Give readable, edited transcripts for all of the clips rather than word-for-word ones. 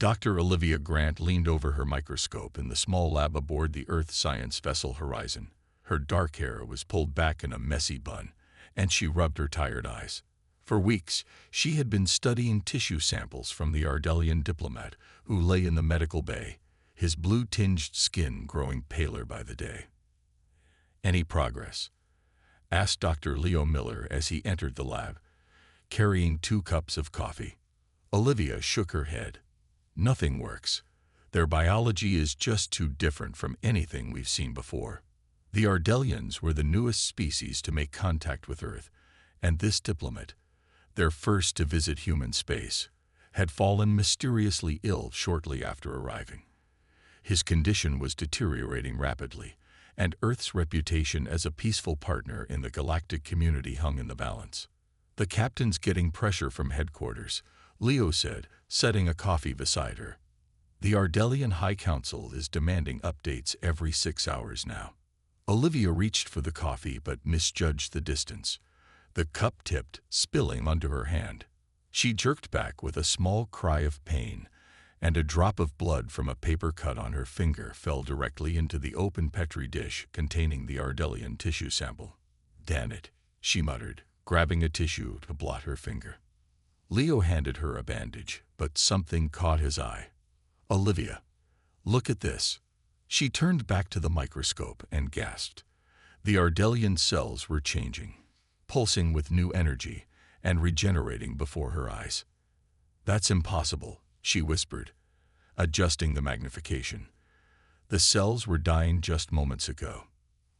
Dr. Olivia Grant leaned over her microscope in the small lab aboard the Earth science vessel Horizon. Her dark hair was pulled back in a messy bun, and she rubbed her tired eyes. For weeks, she had been studying tissue samples from the Ardelian diplomat who lay in the medical bay, his blue-tinged skin growing paler by the day. "Any progress?" asked Dr. Leo Miller as he entered the lab, carrying 2 cups of coffee. Olivia shook her head. "Nothing works. Their biology is just too different from anything we've seen before. The Ardelians were the newest species to make contact with Earth, and this diplomat, their first to visit human space, had fallen mysteriously ill shortly after arriving. His condition was deteriorating rapidly, and Earth's reputation as a peaceful partner in the galactic community hung in the balance. The captain's getting pressure from headquarters," Leo said, setting a coffee beside her. "The Ardelian High Council is demanding updates every 6 hours now." Olivia reached for the coffee but misjudged the distance. The cup tipped, spilling onto her hand. She jerked back with a small cry of pain, and a drop of blood from a paper cut on her finger fell directly into the open Petri dish containing the Ardelian tissue sample. "Damn it," she muttered, grabbing a tissue to blot her finger. Leo handed her a bandage, but something caught his eye. "Olivia, look at this." She turned back to the microscope and gasped. The Ardelian cells were changing, pulsing with new energy and regenerating before her eyes. "That's impossible," she whispered, adjusting the magnification. "The cells were dying just moments ago."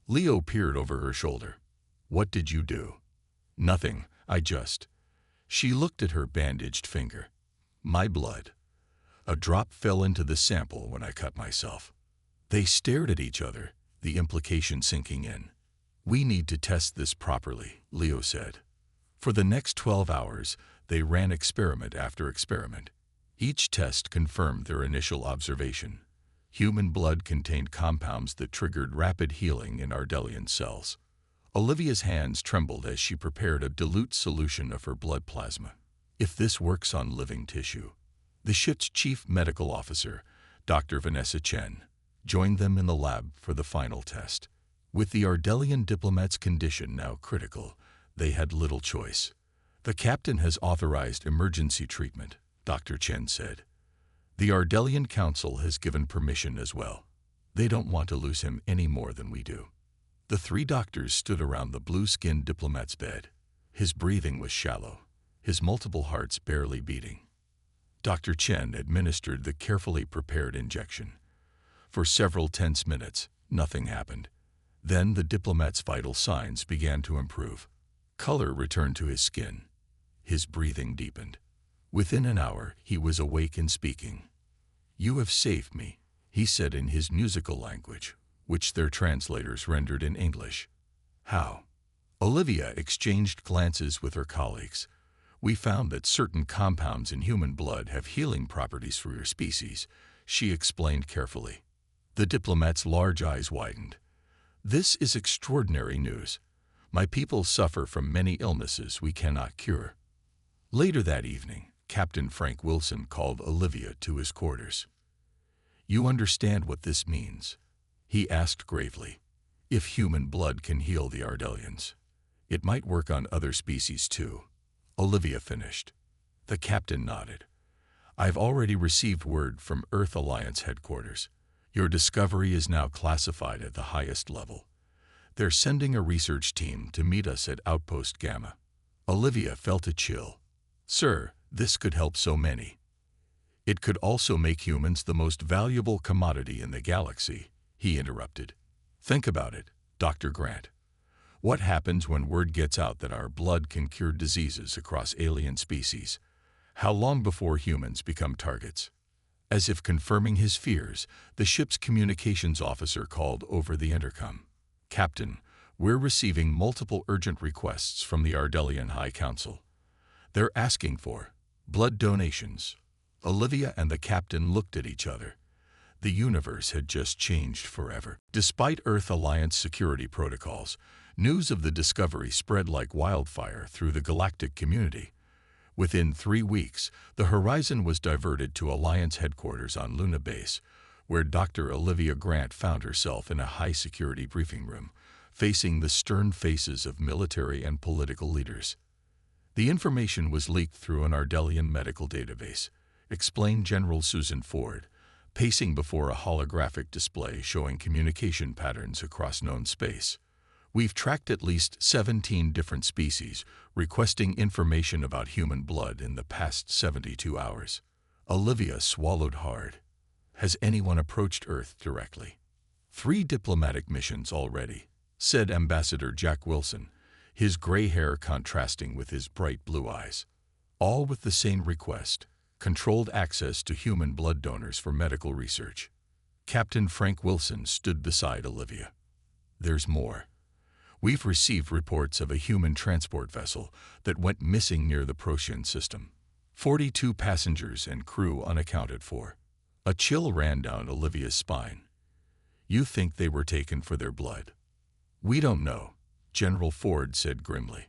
Leo peered over her shoulder. "What did you do?" "Nothing, I just..." She looked at her bandaged finger. "My blood. A drop fell into the sample when I cut myself." They stared at each other, the implication sinking in. "We need to test this properly," Leo said. For the next 12 hours, they ran experiment after experiment. Each test confirmed their initial observation. Human blood contained compounds that triggered rapid healing in Ardelian cells. Olivia's hands trembled as she prepared a dilute solution of her blood plasma. "If this works on living tissue..." The ship's chief medical officer, Dr. Vanessa Chen, joined them in the lab for the final test. With the Ardelian diplomat's condition now critical, they had little choice. "The captain has authorized emergency treatment," Dr. Chen said. "The Ardelian Council has given permission as well. They don't want to lose him any more than we do." The 3 doctors stood around the blue-skinned diplomat's bed. His breathing was shallow, his multiple hearts barely beating. Dr. Chen administered the carefully prepared injection. For several tense minutes, nothing happened. Then the diplomat's vital signs began to improve. Color returned to his skin. His breathing deepened. Within an hour, he was awake and speaking. "You have saved me," he said in his musical language, which their translators rendered in English. "How?" Olivia exchanged glances with her colleagues. "We found that certain compounds in human blood have healing properties for your species," she explained carefully. The diplomat's large eyes widened. "This is extraordinary news. My people suffer from many illnesses we cannot cure." Later that evening, Captain Frank Wilson called Olivia to his quarters. "You understand what this means?" he asked gravely. "If human blood can heal the Ardelians, it might work on other species too," Olivia finished. The captain nodded. "I've already received word from Earth Alliance headquarters. Your discovery is now classified at the highest level. They're sending a research team to meet us at Outpost Gamma." Olivia felt a chill. "Sir, this could help so many." "It could also make humans the most valuable commodity in the galaxy," he interrupted. "Think about it, Dr. Grant. What happens when word gets out that our blood can cure diseases across alien species? How long before humans become targets?" As if confirming his fears, the ship's communications officer called over the intercom. "Captain, we're receiving multiple urgent requests from the Ardelian High Council. They're asking for blood donations." Olivia and the captain looked at each other. The universe had just changed forever. Despite Earth Alliance security protocols, news of the discovery spread like wildfire through the galactic community. Within 3 weeks, the Horizon was diverted to Alliance headquarters on Luna Base, where Dr. Olivia Grant found herself in a high-security briefing room, facing the stern faces of military and political leaders. The information was leaked through an Ardelian medical database, explained General Susan Ford, pacing before a holographic display showing communication patterns across known space. We've tracked at least 17 different species requesting information about human blood in the past 72 hours. Olivia swallowed hard. Has anyone approached Earth directly? 3 diplomatic missions already, said Ambassador Jack Wilson, his gray hair contrasting with his bright blue eyes. All with the same request: controlled access to human blood donors for medical research. Captain Frank Wilson stood beside Olivia. There's more. We've received reports of a human transport vessel that went missing near the Procyon system. 42 passengers and crew unaccounted for. A chill ran down Olivia's spine. You think they were taken for their blood? We don't know, General Ford said grimly.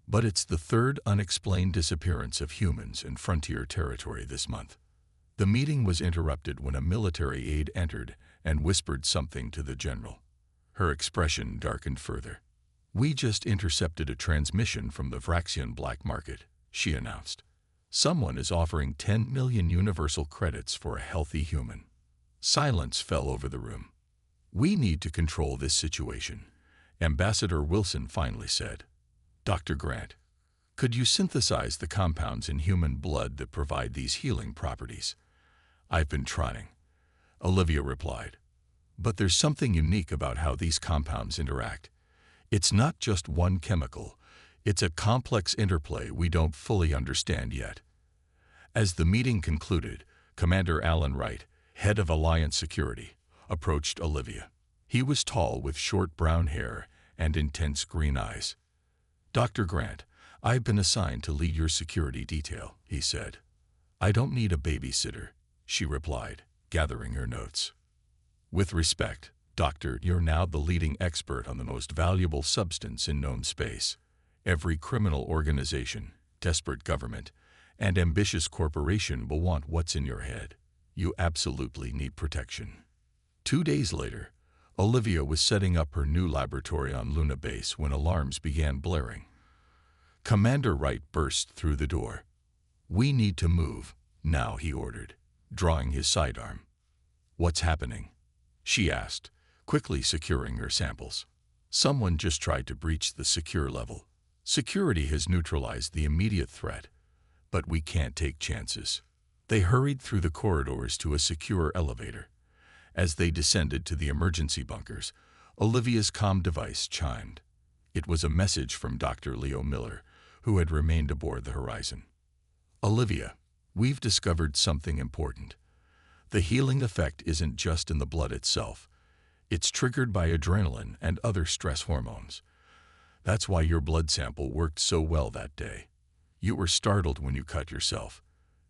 But it's the 3rd unexplained disappearance of humans in frontier territory this month. The meeting was interrupted when a military aide entered and whispered something to the general. Her expression darkened further. We just intercepted a transmission from the Vraxian black market, she announced. Someone is offering 10 million universal credits for a healthy human. Silence fell over the room. We need to control this situation, Ambassador Wilson finally said. Dr. Grant, could you synthesize the compounds in human blood that provide these healing properties? I've been trying, Olivia replied. But there's something unique about how these compounds interact. It's not just one chemical. It's a complex interplay we don't fully understand yet. As the meeting concluded, Commander Alan Wright, head of Alliance Security, approached Olivia. He was tall with short brown hair and intense green eyes. Dr. Grant, I've been assigned to lead your security detail, he said. I don't need a babysitter, she replied, gathering her notes. With respect, Doctor, you're now the leading expert on the most valuable substance in known space. Every criminal organization, desperate government, and ambitious corporation will want what's in your head. You absolutely need protection. 2 days later, Olivia was setting up her new laboratory on Luna Base when alarms began blaring. Commander Wright burst through the door. We need to move, now, he ordered, drawing his sidearm. What's happening? She asked, quickly securing her samples. Someone just tried to breach the secure level. Security has neutralized the immediate threat, but we can't take chances. They hurried through the corridors to a secure elevator. As they descended to the emergency bunkers, Olivia's comm device chimed. It was a message from Dr. Leo Miller, who had remained aboard the Horizon. Olivia, we've discovered something important. The healing effect isn't just in the blood itself. It's triggered by adrenaline and other stress hormones. That's why your blood sample worked so well that day. You were startled when you cut yourself.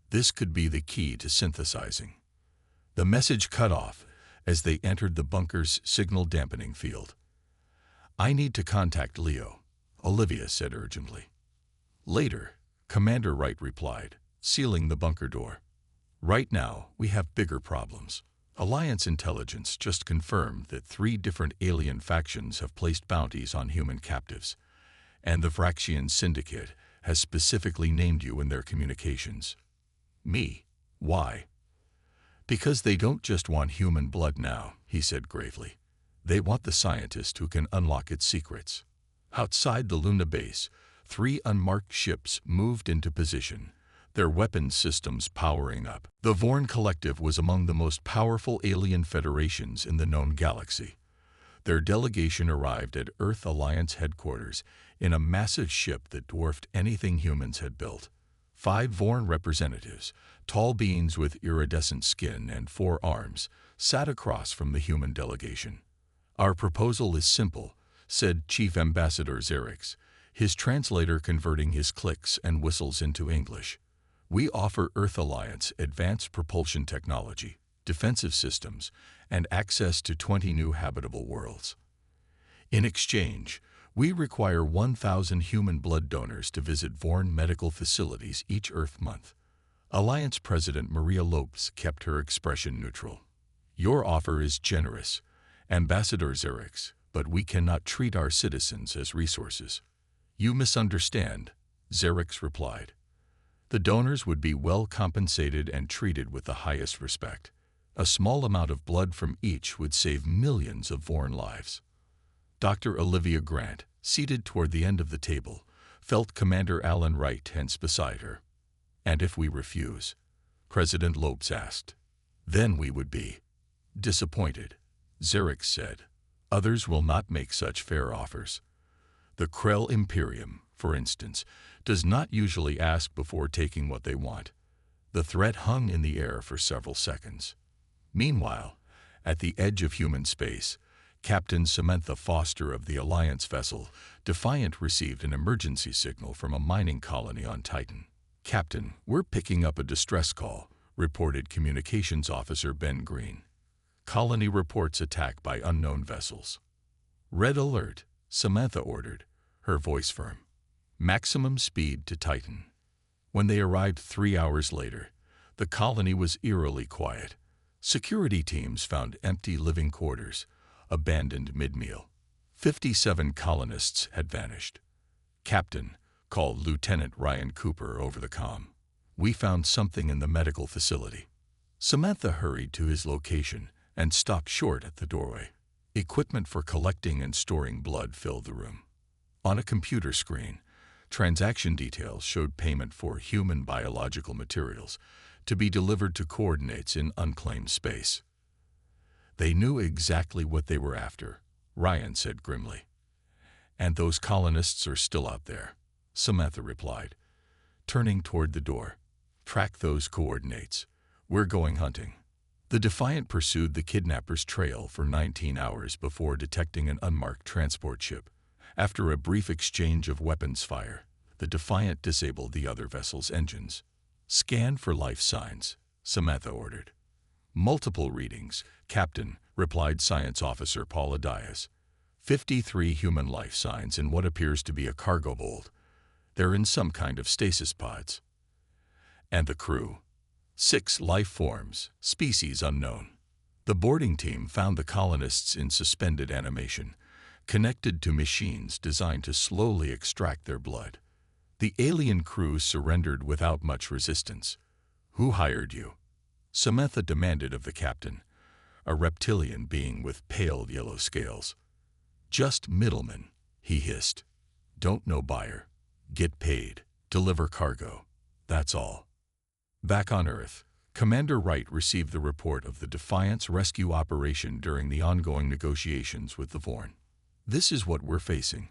This could be the key to synthesizing. The message cut off as they entered the bunker's signal dampening field. I need to contact Leo, Olivia said urgently. Later, Commander Wright replied, sealing the bunker door. Right now, we have bigger problems. Alliance intelligence just confirmed that 3 different alien factions have placed bounties on human captives, and the Vraxian Syndicate has specifically named you in their communications. Me? Why? Because they don't just want human blood now, he said gravely. They want the scientist who can unlock its secrets. Outside the Luna base, 3 unmarked ships moved into position, their weapons systems powering up. The Vorn Collective was among the most powerful alien federations in the known galaxy. Their delegation arrived at Earth Alliance headquarters in a massive ship that dwarfed anything humans had built. 5 Vorn representatives, tall beings with iridescent skin and 4 arms, sat across from the human delegation. Our proposal is simple, said Chief Ambassador Xerix, his translator converting his clicks and whistles into English. We offer Earth Alliance advanced propulsion technology, defensive systems, and access to 20 new habitable worlds. In exchange, We require 1,000 human blood donors to visit Vorn medical facilities each Earth month. Alliance President Maria Lopes kept her expression neutral. Your offer is generous, Ambassador Xerix, but we cannot treat our citizens as resources. You misunderstand, Xerix replied. The donors would be well compensated and treated with the highest respect. A small amount of blood from each would save millions of Vorn lives. Dr. Olivia Grant, seated toward the end of the table, felt Commander Alan Wright tense beside her. And if we refuse? President Lopes asked. Then we would be disappointed, Xerix said. Others will not make such fair offers. The Krell Imperium, for instance, does not usually ask before taking what they want. The threat hung in the air for several seconds. Meanwhile, at the edge of human space, Captain Samantha Foster of the Alliance vessel Defiant received an emergency signal from a mining colony on Titan. Captain, we're picking up a distress call, reported Communications Officer Ben Green. Colony reports attack by unknown vessels. Red alert, Samantha ordered, her voice firm. Maximum speed to Titan. When they arrived 3 hours later, the colony was eerily quiet. Security teams found empty living quarters, abandoned mid-meal. 57 colonists had vanished. Captain, called Lieutenant Ryan Cooper over the comm. We found something in the medical facility. Samantha hurried to his location and stopped short at the doorway. Equipment for collecting and storing blood filled the room. On a computer screen, transaction details showed payment for human biological materials to be delivered to coordinates in unclaimed space. They knew exactly what they were after, Ryan said grimly. And those colonists are still out there, Samantha replied, turning toward the door. Track those coordinates. We're going hunting. The Defiant pursued the kidnappers' trail for 19 hours before detecting an unmarked transport ship. After a brief exchange of weapons fire, the Defiant disabled the other vessel's engines. Scan for life signs, Samantha ordered. Multiple readings, Captain, replied Science Officer Paula Diaz. 53 human life signs in what appears to be a cargo hold. They're in some kind of stasis pods. And the crew? 6 life forms, species unknown. The boarding team found the colonists in suspended animation, connected to machines designed to slowly extract their blood. The alien crew surrendered without much resistance. Who hired you? Samantha demanded of the captain, a reptilian being with pale yellow scales. Just middleman, he hissed. Don't know buyer. Get paid. Deliver cargo. That's all. Back on Earth, Commander Wright received the report of the Defiant's rescue operation during the ongoing negotiations with the Vorn. This is what we're facing,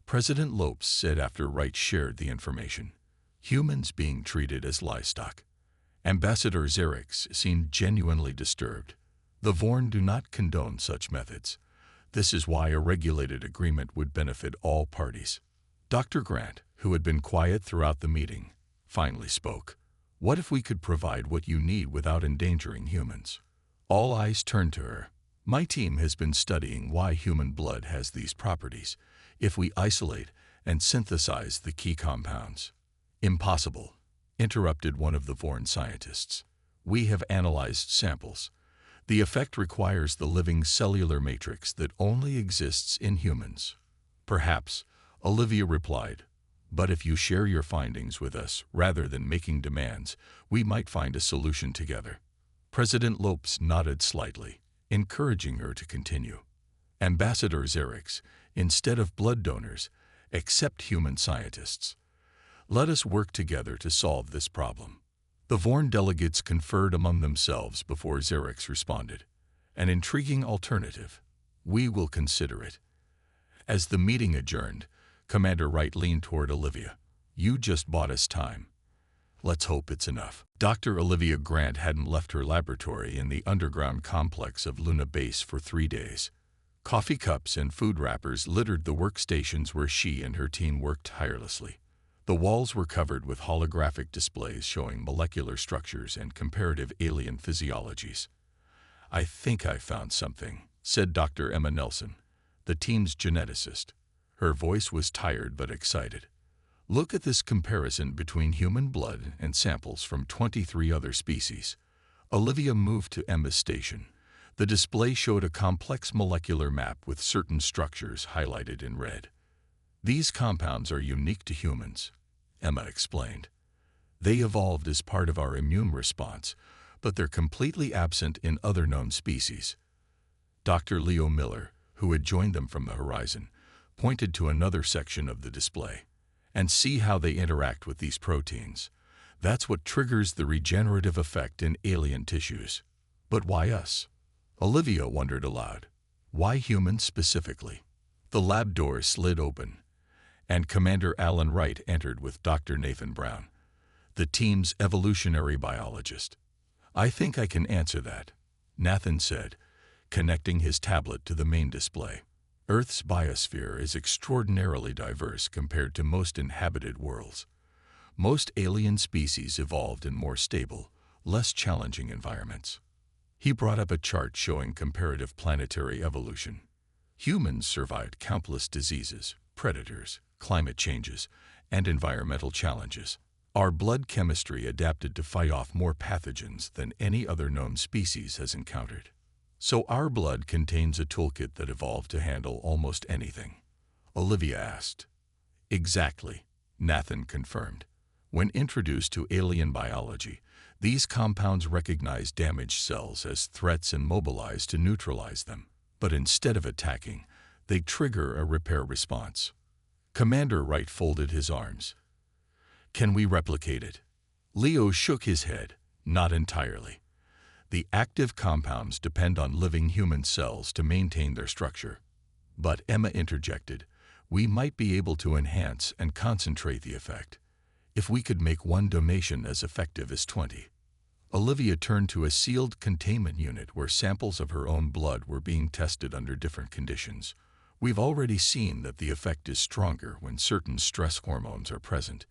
President Lopes said after Wright shared the information. Humans being treated as livestock. Ambassador Xerix seemed genuinely disturbed. The Vorn do not condone such methods. This is why a regulated agreement would benefit all parties. Dr. Grant, who had been quiet throughout the meeting, finally spoke. What if we could provide what you need without endangering humans? All eyes turned to her. My team has been studying why human blood has these properties if we isolate and synthesize the key compounds. Impossible, interrupted one of the Vorn scientists. We have analyzed samples. The effect requires the living cellular matrix that only exists in humans. Perhaps, Olivia replied, but if you share your findings with us rather than making demands, we might find a solution together. President Lopes nodded slightly, encouraging her to continue. Ambassador Xerix, instead of blood donors, accept human scientists. Let us work together to solve this problem. The Vorn delegates conferred among themselves before Xerix responded. An intriguing alternative. We will consider it. As the meeting adjourned, Commander Wright leaned toward Olivia. You just bought us time. Let's hope it's enough. Dr. Olivia Grant hadn't left her laboratory in the underground complex of Luna Base for 3 days. Coffee cups and food wrappers littered the workstations where she and her team worked tirelessly. The walls were covered with holographic displays showing molecular structures and comparative alien physiologies. I think I found something, said Dr. Emma Nelson, the team's geneticist. Her voice was tired but excited. Look at this comparison between human blood and samples from 23 other species. Olivia moved to Emma's station. The display showed a complex molecular map with certain structures highlighted in red. These compounds are unique to humans, Emma explained. They evolved as part of our immune response, but they're completely absent in other known species. Dr. Leo Miller, who had joined them from the horizon, pointed to another section of the display. And see how they interact with these proteins. That's what triggers the regenerative effect in alien tissues. But why us? Olivia wondered aloud. Why humans specifically? The lab door slid open, and Commander Alan Wright entered with Dr. Nathan Brown, the team's evolutionary biologist. I think I can answer that, Nathan said, connecting his tablet to the main display. Earth's biosphere is extraordinarily diverse compared to most inhabited worlds. Most alien species evolved in more stable, less challenging environments. He brought up a chart showing comparative planetary evolution. Humans survived countless diseases, predators, climate changes, and environmental challenges. Our blood chemistry adapted to fight off more pathogens than any other known species has encountered. So our blood contains a toolkit that evolved to handle almost anything, Olivia asked. Exactly, Nathan confirmed. When introduced to alien biology, these compounds recognize damaged cells as threats and mobilize to neutralize them. But instead of attacking, they trigger a repair response. Commander Wright folded his arms. Can we replicate it? Leo shook his head. Not entirely. The active compounds depend on living human cells to maintain their structure. But Emma interjected, we might be able to enhance and concentrate the effect. If we could make one donation as effective as 20. Olivia turned to a sealed containment unit where samples of her own blood were being tested under different conditions. We've already seen that the effect is stronger when certain stress hormones are present.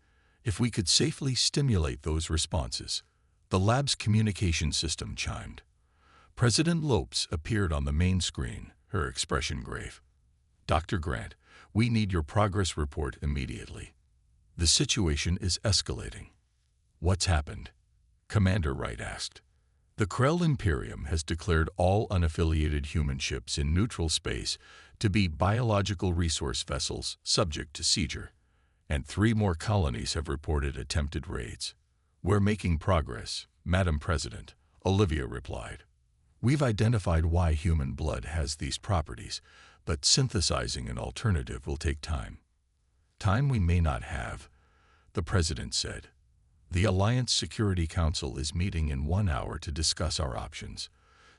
If we could safely stimulate those responses. The lab's communication system chimed. President Lopes appeared on the main screen, her expression grave. Dr. Grant, we need your progress report immediately. The situation is escalating. What's happened? Commander Wright asked. The Krell Imperium has declared all unaffiliated human ships in neutral space to be biological resource vessels subject to seizure, and 3 more colonies have reported attempted raids. We're making progress, Madam President, Olivia replied. We've identified why human blood has these properties, but synthesizing an alternative will take time. Time we may not have, the President said. The Alliance Security Council is meeting in 1 hour to discuss our options.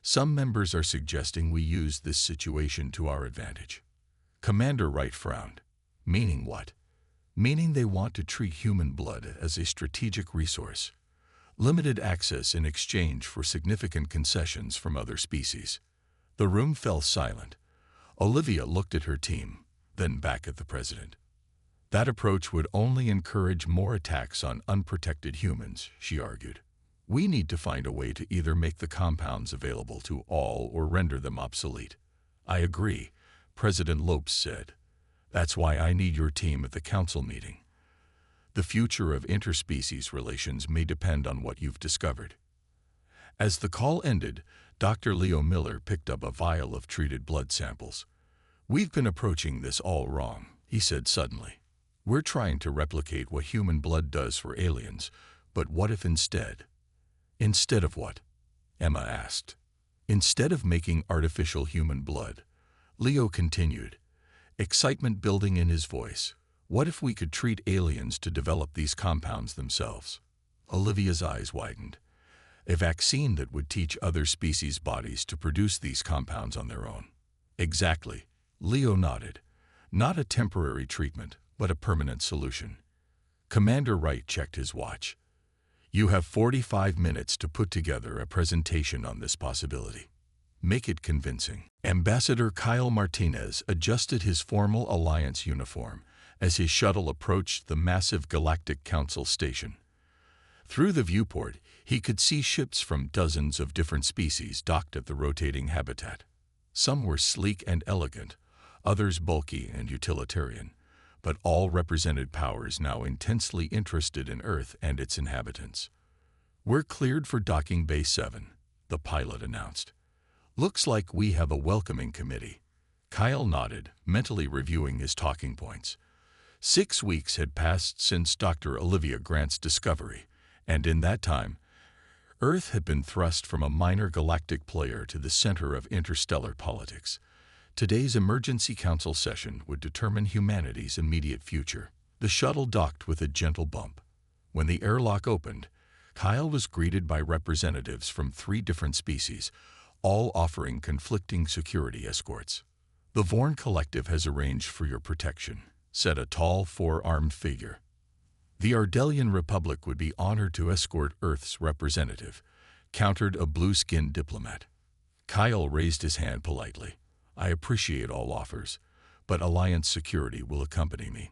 Some members are suggesting we use this situation to our advantage. Commander Wright frowned. Meaning what? Meaning they want to treat human blood as a strategic resource. Limited access in exchange for significant concessions from other species. The room fell silent. Olivia looked at her team, then back at the President. That approach would only encourage more attacks on unprotected humans, she argued. We need to find a way to either make the compounds available to all or render them obsolete. I agree, President Lopes said. That's why I need your team at the council meeting. The future of interspecies relations may depend on what you've discovered. As the call ended, Dr. Leo Miller picked up a vial of treated blood samples. We've been approaching this all wrong, he said suddenly. We're trying to replicate what human blood does for aliens, but what if instead? Instead of what? Emma asked. Instead of making artificial human blood, Leo continued, excitement building in his voice. What if we could treat aliens to develop these compounds themselves? Olivia's eyes widened. A vaccine that would teach other species' bodies to produce these compounds on their own. Exactly, Leo nodded. Not a temporary treatment, but a permanent solution. Commander Wright checked his watch. You have 45 minutes to put together a presentation on this possibility. Make it convincing. Ambassador Kyle Martinez adjusted his formal Alliance uniform as his shuttle approached the massive Galactic Council station. Through the viewport, he could see ships from dozens of different species docked at the rotating habitat. Some were sleek and elegant, others bulky and utilitarian, but all represented powers now intensely interested in Earth and its inhabitants. "We're cleared for Docking Bay 7, the pilot announced. "Looks like we have a welcoming committee." Kyle nodded, mentally reviewing his talking points. 6 weeks had passed since Dr. Olivia Grant's discovery, and in that time, Earth had been thrust from a minor galactic player to the center of interstellar politics. Today's Emergency Council session would determine humanity's immediate future. The shuttle docked with a gentle bump. When the airlock opened, Kyle was greeted by representatives from 3 different species, all offering conflicting security escorts. "The Vorn Collective has arranged for your protection," said a tall, 4-armed figure. "The Ardelian Republic would be honored to escort Earth's representative," countered a blue-skinned diplomat. Kyle raised his hand politely. "I appreciate all offers, but Alliance security will accompany me."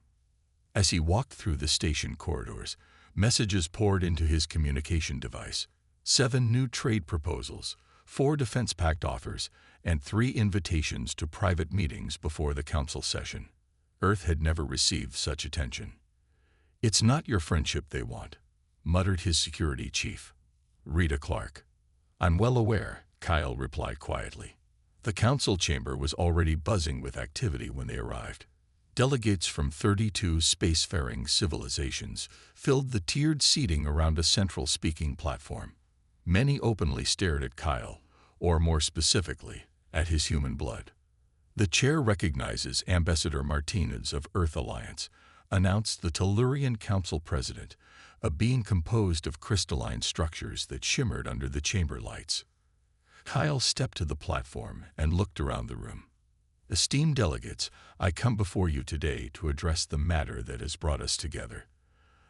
As he walked through the station corridors, messages poured into his communication device. 7 new trade proposals, 4 defense pact offers, and 3 invitations to private meetings before the council session. Earth had never received such attention. "It's not your friendship they want," muttered his security chief, Rita Clark. "I'm well aware," Kyle replied quietly. The council chamber was already buzzing with activity when they arrived. Delegates from 32 spacefaring civilizations filled the tiered seating around a central speaking platform. Many openly stared at Kyle, or more specifically, at his human blood. "The chair recognizes Ambassador Martinez of Earth Alliance," announced the Tellurian Council President, a being composed of crystalline structures that shimmered under the chamber lights. Kyle stepped to the platform and looked around the room. "Esteemed delegates, I come before you today to address the matter that has brought us together: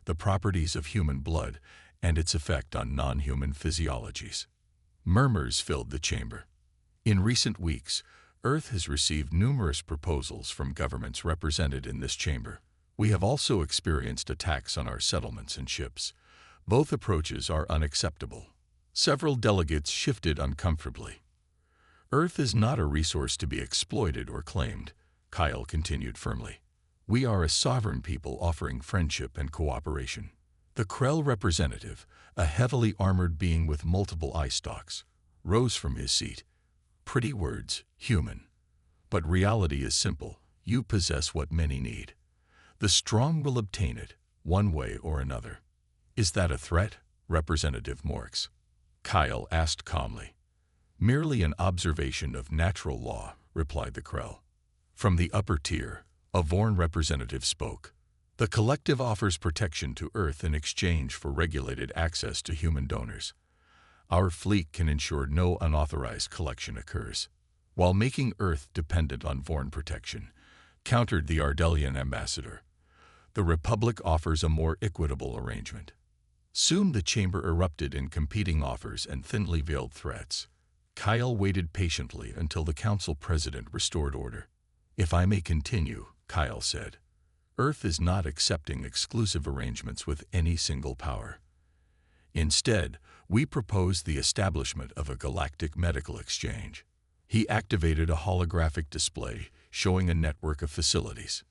the properties of human blood and its effect on non-human physiologies." Murmurs filled the chamber. In recent weeks, Earth has received numerous proposals from governments represented in this chamber. We have also experienced attacks on our settlements and ships. Both approaches are unacceptable. Several delegates shifted uncomfortably. "Earth is not a resource to be exploited or claimed," Kyle continued firmly. "We are a sovereign people offering friendship and cooperation." The Krell representative, a heavily armored being with multiple eye stalks, rose from his seat. "Pretty words, human. But reality is simple. You possess what many need. The strong will obtain it, one way or another." "Is that a threat, Representative Morks?" Kyle asked calmly. "Merely an observation of natural law," replied the Krell. From the upper tier, a Vorn representative spoke. "The collective offers protection to Earth in exchange for regulated access to human donors. Our fleet can ensure no unauthorized collection occurs, while making Earth dependent on Vorn protection," countered the Ardelian ambassador. "The Republic offers a more equitable arrangement." Soon the chamber erupted in competing offers and thinly veiled threats. Kyle waited patiently until the council president restored order. "If I may continue," Kyle said, "Earth is not accepting exclusive arrangements with any single power. Instead, we propose the establishment of a galactic medical exchange." He activated a holographic display showing a network of facilities.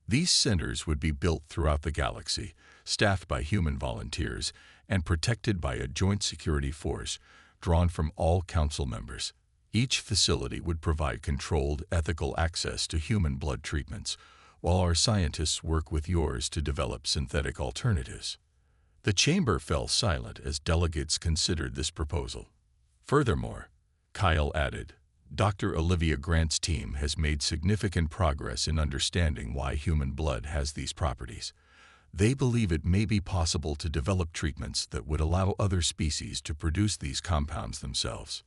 These centers would be built throughout the galaxy, staffed by human volunteers, and protected by a joint security force drawn from all council members. Each facility would provide controlled, ethical access to human blood treatments, while our scientists work with yours to develop synthetic alternatives. The chamber fell silent as delegates considered this proposal. Furthermore, Kyle added, "Dr. Olivia Grant's team has made significant progress in understanding why human blood has these properties. They believe it may be possible to develop treatments that would allow other species to produce these compounds themselves."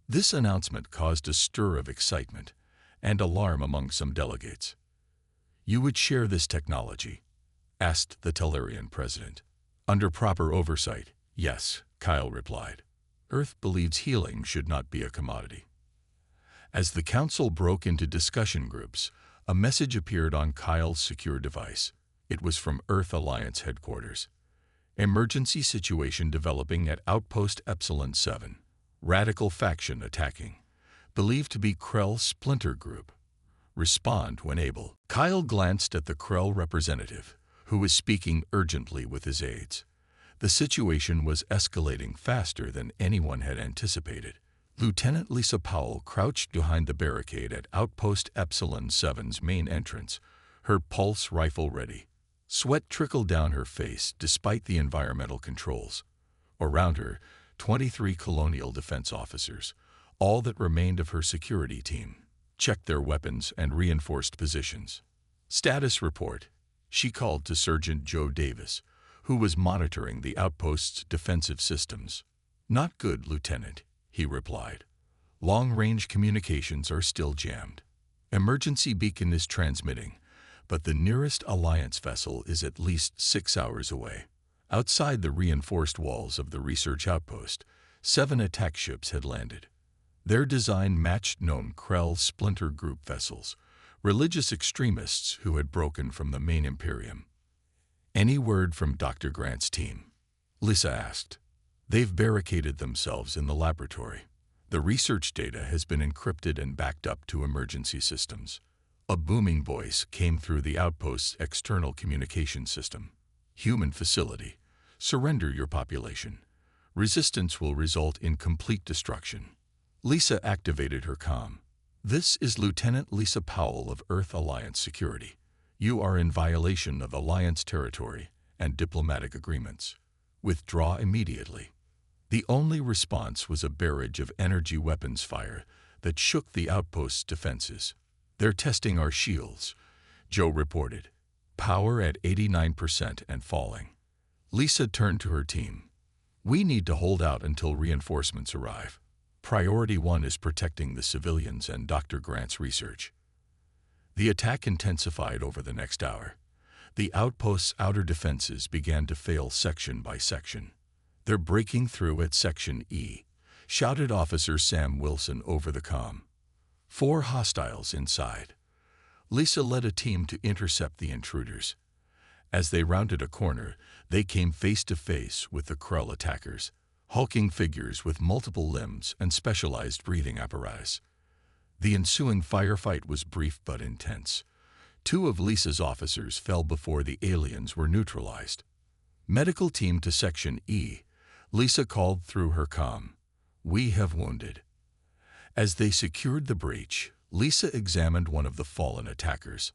This announcement caused a stir of excitement and alarm among some delegates. "You would share this technology?" asked the Tellurian president. "Under proper oversight, yes," Kyle replied. "Earth believes healing should not be a commodity." As the council broke into discussion groups, a message appeared on Kyle's secure device. It was from Earth Alliance headquarters. "Emergency situation developing at Outpost Epsilon 7. Radical faction attacking. Believed to be Krell Splinter Group. Respond when able. Kyle glanced at the Krell representative, who was speaking urgently with his aides. The situation was escalating faster than anyone had anticipated. Lieutenant Lisa Powell crouched behind the barricade at Outpost Epsilon 7's main entrance, her pulse rifle ready. Sweat trickled down her face despite the environmental controls. Around her, 23 Colonial Defense officers, all that remained of her security team, checked their weapons and reinforced positions. Status report. She called to Sergeant Joe Davis, who was monitoring the outpost's defensive systems. Not good, Lieutenant, he replied. Long-range communications are still jammed. Emergency beacon is transmitting, but the nearest Alliance vessel is at least 6 hours away. Outside the reinforced walls of the research outpost, 7 attack ships had landed. Their design matched known Krell splinter group vessels, religious extremists who had broken from the main Imperium. Any word from Dr. Grant's team? Lisa asked. They've barricaded themselves in the laboratory. The research data has been encrypted and backed up to emergency systems. A booming voice came through the outpost's external communication system. Human facility. Surrender your population. Resistance will result in complete destruction. Lisa activated her comm. This is Lieutenant Lisa Powell of Earth Alliance Security. You are in violation of Alliance territory and diplomatic agreements. Withdraw immediately. The only response was a barrage of energy weapons fire that shook the outpost's defenses. They're testing our shields, Joe reported. Power at 89% and falling. Lisa turned to her team. We need to hold out until reinforcements arrive. Priority 1 is protecting the civilians and Dr. Grant's research. The attack intensified over the next hour. The outpost's outer defenses began to fail section by section. They're breaking through at Section E, shouted Officer Sam Wilson over the comm. 4 hostiles inside. Lisa led a team to intercept the intruders. As they rounded a corner, they came face to face with the Krell attackers, hulking figures with multiple limbs and specialized breathing apparatus. The ensuing firefight was brief but intense. 2 of Lisa's officers fell before the aliens were neutralized. Medical team to Section E, Lisa called through her comm. We have wounded. As they secured the breach, Lisa examined one of the fallen attackers.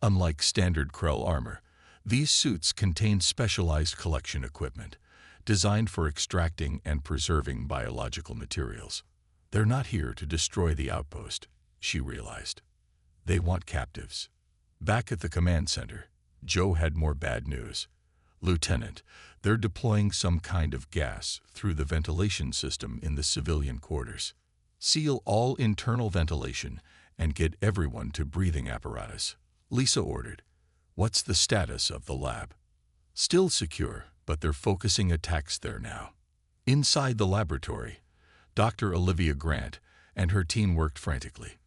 Unlike standard Krell armor, these suits contained specialized collection equipment, designed for extracting and preserving biological materials. They're not here to destroy the outpost, she realized. They want captives. Back at the command center, Joe had more bad news. Lieutenant, they're deploying some kind of gas through the ventilation system in the civilian quarters. Seal all internal ventilation and get everyone to breathing apparatus, Lisa ordered. What's the status of the lab? Still secure, but they're focusing attacks there now. Inside the laboratory, Dr. Olivia Grant and her team worked frantically.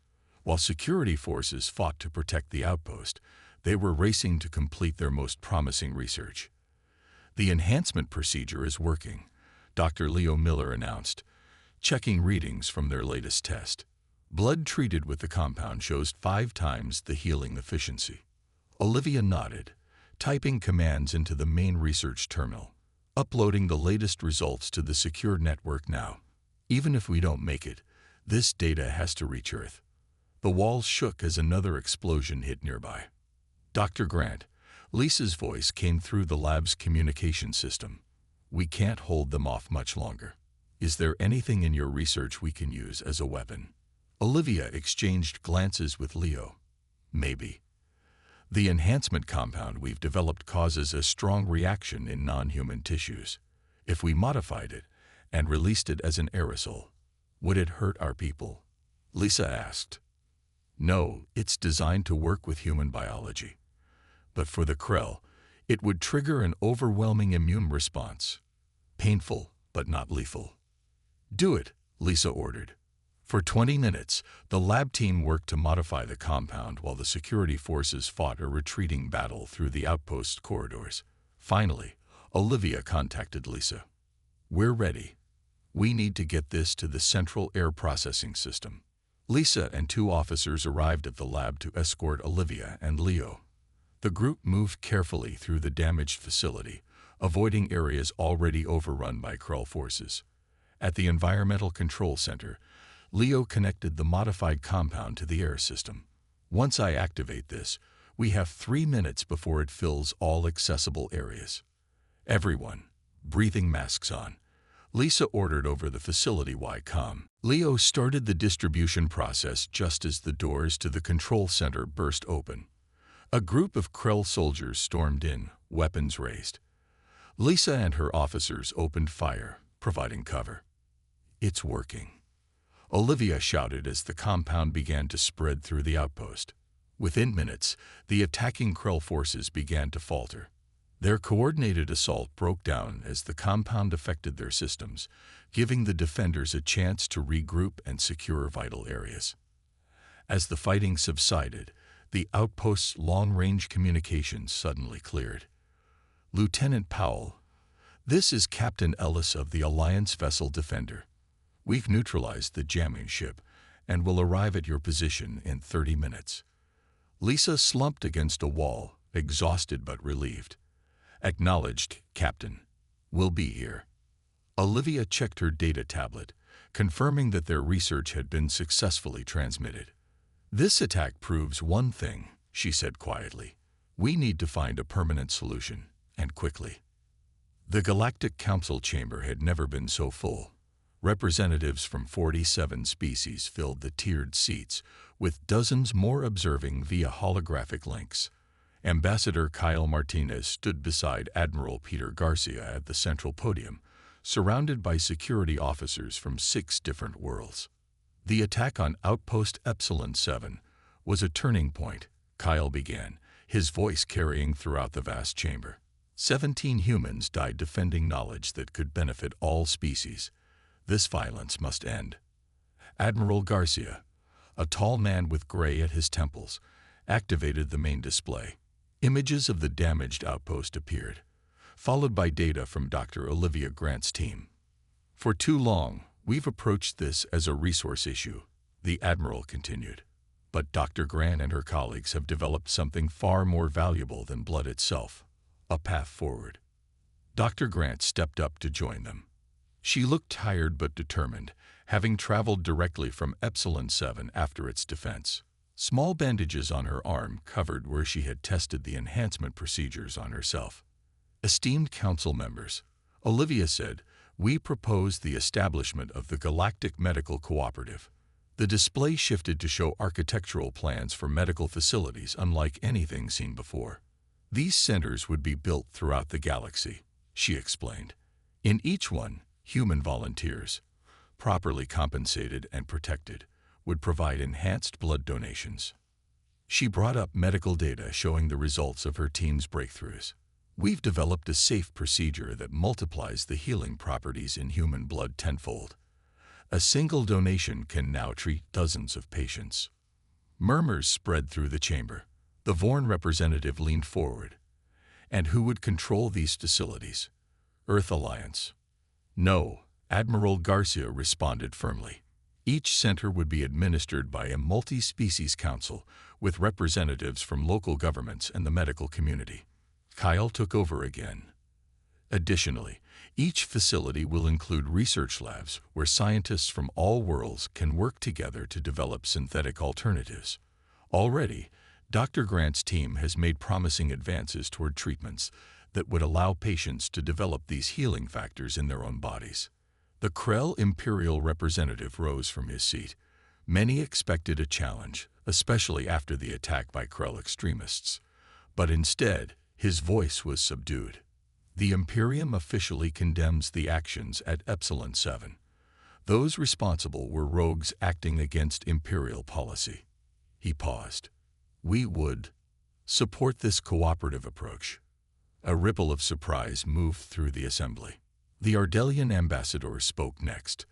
While security forces fought to protect the outpost, they were racing to complete their most promising research. The enhancement procedure is working, Dr. Leo Miller announced, checking readings from their latest test. Blood treated with the compound shows 5 times the healing efficiency. Olivia nodded, typing commands into the main research terminal, uploading the latest results to the secure network now. Even if we don't make it, this data has to reach Earth. The walls shook as another explosion hit nearby. Dr. Grant, Lisa's voice came through the lab's communication system. We can't hold them off much longer. Is there anything in your research we can use as a weapon? Olivia exchanged glances with Leo. Maybe. The enhancement compound we've developed causes a strong reaction in non-human tissues. If we modified it and released it as an aerosol, would it hurt our people? Lisa asked. No, it's designed to work with human biology. But for the Krell, it would trigger an overwhelming immune response. Painful, but not lethal. Do it, Lisa ordered. For 20 minutes, the lab team worked to modify the compound while the security forces fought a retreating battle through the outpost corridors. Finally, Olivia contacted Lisa. We're ready. We need to get this to the central air processing system. Lisa and two officers arrived at the lab to escort Olivia and Leo. The group moved carefully through the damaged facility, avoiding areas already overrun by Krell forces. At the Environmental Control Center, Leo connected the modified compound to the air system. Once I activate this, we have 3 minutes before it fills all accessible areas. Everyone, breathing masks on. Lisa ordered over the facility-wide comm. Leo started the distribution process just as the doors to the control center burst open. A group of Krell soldiers stormed in, weapons raised. Lisa and her officers opened fire, providing cover. "It's working," Olivia shouted as the compound began to spread through the outpost. Within minutes, the attacking Krell forces began to falter. Their coordinated assault broke down as the compound affected their systems, giving the defenders a chance to regroup and secure vital areas. As the fighting subsided, the outpost's long-range communications suddenly cleared. "Lieutenant Powell, this is Captain Ellis of the Alliance vessel Defender. We've neutralized the jamming ship and will arrive at your position in 30 minutes. Lisa slumped against a wall, exhausted but relieved. "Acknowledged, Captain. We'll be here." Olivia checked her data tablet, confirming that their research had been successfully transmitted. "This attack proves one thing," she said quietly. "We need to find a permanent solution, and quickly." The Galactic Council chamber had never been so full. Representatives from 47 species filled the tiered seats, with dozens more observing via holographic links. Ambassador Kyle Martinez stood beside Admiral Peter Garcia at the central podium, surrounded by security officers from 6 different worlds. "The attack on Outpost Epsilon 7 was a turning point," Kyle began, his voice carrying throughout the vast chamber. 17 humans died defending knowledge that could benefit all species. This violence must end. Admiral Garcia, a tall man with gray at his temples, activated the main display. Images of the damaged outpost appeared, followed by data from Dr. Olivia Grant's team. "For too long, we've approached this as a resource issue," the Admiral continued. "But Dr. Grant and her colleagues have developed something far more valuable than blood itself, a path forward." Dr. Grant stepped up to join them. She looked tired but determined, having traveled directly from Epsilon 7 after its defense. Small bandages on her arm covered where she had tested the enhancement procedures on herself. "Esteemed council members," Olivia said, "we propose the establishment of the Galactic Medical Cooperative." The display shifted to show architectural plans for medical facilities unlike anything seen before. "These centers would be built throughout the galaxy," she explained. "In each one, human volunteers, properly compensated and protected, would provide enhanced blood donations." She brought up medical data showing the results of her team's breakthroughs. "We've developed a safe procedure that multiplies the healing properties in human blood tenfold. A single donation can now treat dozens of patients." Murmurs spread through the chamber. The Vorn representative leaned forward. "And who would control these facilities? Earth Alliance?" "No," Admiral Garcia responded firmly. "Each center would be administered by a multi-species council with representatives from local governments and the medical community." Kyle took over again. "Additionally, each facility will include research labs where scientists from all worlds can work together to develop synthetic alternatives. Already, Dr. Grant's team has made promising advances toward treatments that would allow patients to develop these healing factors in their own bodies." The Krell Imperial representative rose from his seat. Many expected a challenge, especially after the attack by Krell extremists. But instead, his voice was subdued. "The Imperium officially condemns the actions at Epsilon 7. Those responsible were rogues acting against Imperial policy." He paused. "We would support this cooperative approach." A ripple of surprise moved through the assembly. The Ardelian ambassador spoke next.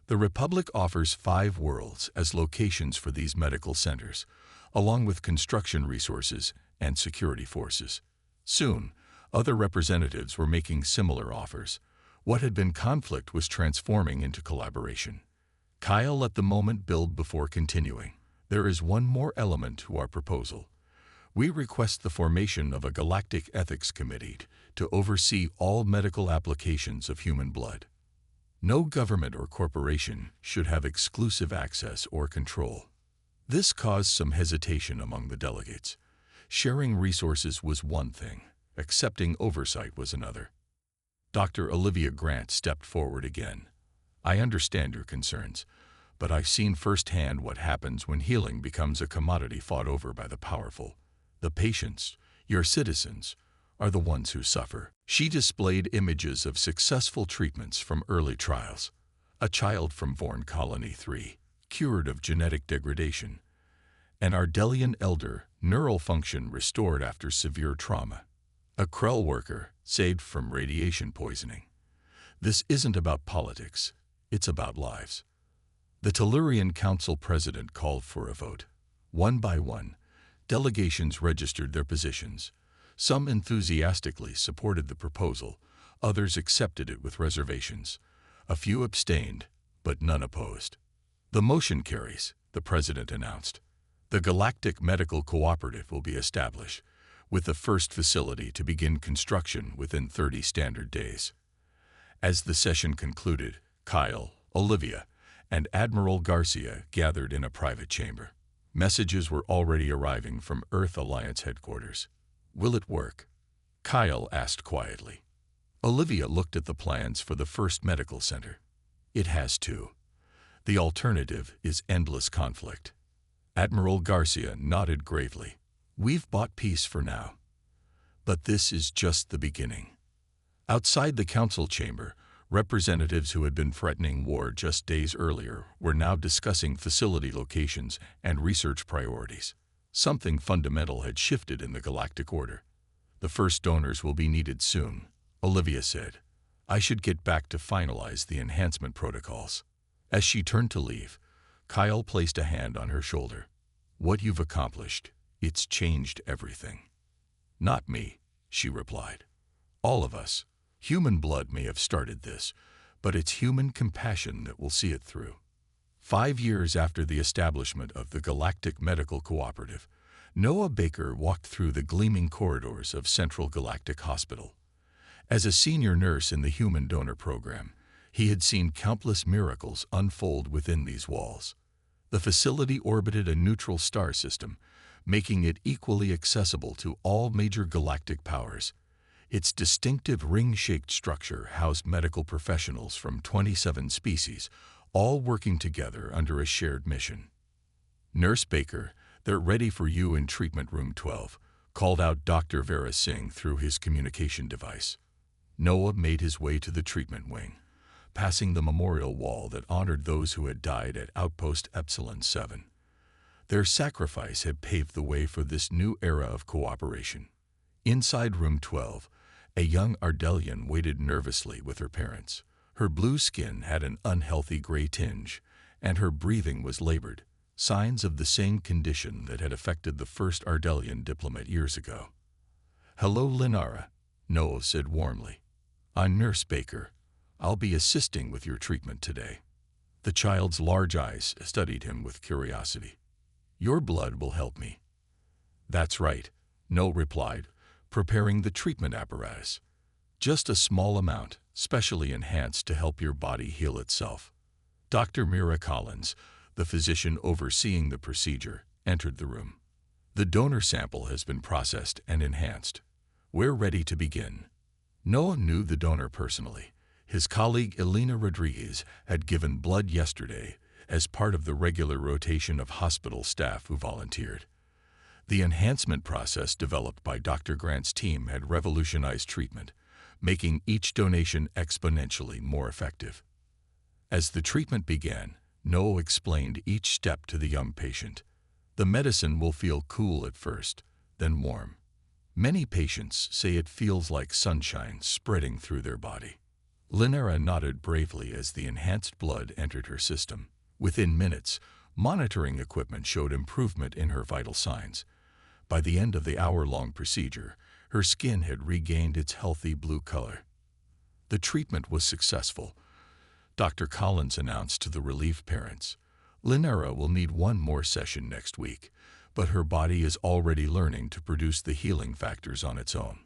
"The Republic offers 5 worlds as locations for these medical centers, along with construction resources and security forces. Soon, other representatives were making similar offers. What had been conflict was transforming into collaboration. Kyle let the moment build before continuing. There is one more element to our proposal. We request the formation of a Galactic Ethics Committee to oversee all medical applications of human blood. No government or corporation should have exclusive access or control. This caused some hesitation among the delegates. Sharing resources was one thing, accepting oversight was another. Dr. Olivia Grant stepped forward again. I understand your concerns, but I've seen firsthand what happens when healing becomes a commodity fought over by the powerful. The patients, your citizens, are the ones who suffer. She displayed images of successful treatments from early trials. A child from Vorn Colony 3, cured of genetic degradation. An Ardelian elder, neural function restored after severe trauma. A Krell worker, saved from radiation poisoning. This isn't about politics, it's about lives. The Tellurian Council President called for a vote. One by one, delegations registered their positions. Some enthusiastically supported the proposal, others accepted it with reservations. A few abstained, but none opposed. The motion carries, the President announced. The Galactic Medical Cooperative will be established, with the first facility to begin construction within 30 standard days. As the session concluded, Kyle, Olivia, and Admiral Garcia gathered in a private chamber. Messages were already arriving from Earth Alliance headquarters. Will it work? Kyle asked quietly. Olivia looked at the plans for the first medical center. It has to. The alternative is endless conflict. Admiral Garcia nodded gravely. We've bought peace for now. But this is just the beginning. Outside the council chamber, representatives who had been threatening war just days earlier were now discussing facility locations and research priorities. Something fundamental had shifted in the galactic order. The first donors will be needed soon, Olivia said. I should get back to finalize the enhancement protocols. As she turned to leave, Kyle placed a hand on her shoulder. What you've accomplished, it's changed everything. Not me, she replied. All of us. Human blood may have started this, but it's human compassion that will see it through. 5 years after the establishment of the Galactic Medical Cooperative, Noah Baker walked through the gleaming corridors of Central Galactic Hospital. As a senior nurse in the Human Donor Program, he had seen countless miracles unfold within these walls. The facility orbited a neutral star system, making it equally accessible to all major galactic powers. Its distinctive ring-shaped structure housed medical professionals from 27 species, all working together under a shared mission. Nurse Baker, they're ready for you in treatment room 12, called out Dr. Vera Singh through his communication device. Noah made his way to the treatment wing, passing the memorial wall that honored those who had died at Outpost Epsilon 7. Their sacrifice had paved the way for this new era of cooperation. Inside room 12, a young Ardelian waited nervously with her parents. Her blue skin had an unhealthy gray tinge, and her breathing was labored, signs of the same condition that had affected the first Ardelian diplomat years ago. Hello, Linara, Noah said warmly. I'm Nurse Baker. I'll be assisting with your treatment today. The child's large eyes studied him with curiosity. Your blood will help me. That's right, Noah replied, preparing the treatment apparatus. Just a small amount, specially enhanced to help your body heal itself. Dr. Mira Collins, the physician overseeing the procedure, entered the room. The donor sample has been processed and enhanced. We're ready to begin. Noah knew the donor personally. His colleague Elena Rodriguez had given blood yesterday as part of the regular rotation of hospital staff who volunteered. The enhancement process developed by Dr. Grant's team had revolutionized treatment, making each donation exponentially more effective. As the treatment began, Noah explained each step to the young patient. The medicine will feel cool at first, then warm. Many patients say it feels like sunshine spreading through their body. Linera nodded bravely as the enhanced blood entered her system. Within minutes, monitoring equipment showed improvement in her vital signs. By the end of the hour-long procedure, her skin had regained its healthy blue color. The treatment was successful. Dr. Collins announced to the relieved parents. Linera will need one more session next week, but her body is already learning to produce the healing factors on its own.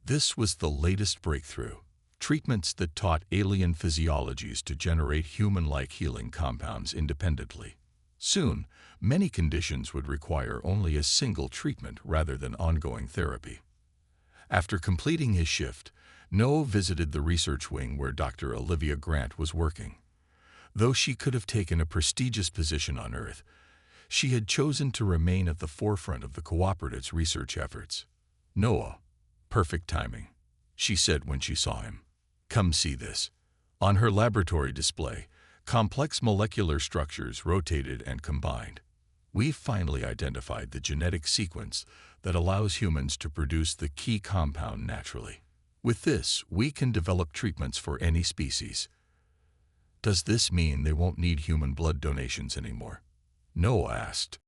This was the latest breakthrough. Treatments that taught alien physiologies to generate human-like healing compounds independently. Soon, many conditions would require only a single treatment rather than ongoing therapy. After completing his shift, Noah visited the research wing where Dr. Olivia Grant was working. Though she could have taken a prestigious position on Earth, she had chosen to remain at the forefront of the cooperative's research efforts. "Noah, perfect timing," she said when she saw him. "Come see this." On her laboratory display, complex molecular structures rotated and combined. "We've finally identified the genetic sequence that allows humans to produce the key compound naturally. With this, we can develop treatments for any species." "Does this mean they won't need human blood donations anymore?" Noah asked.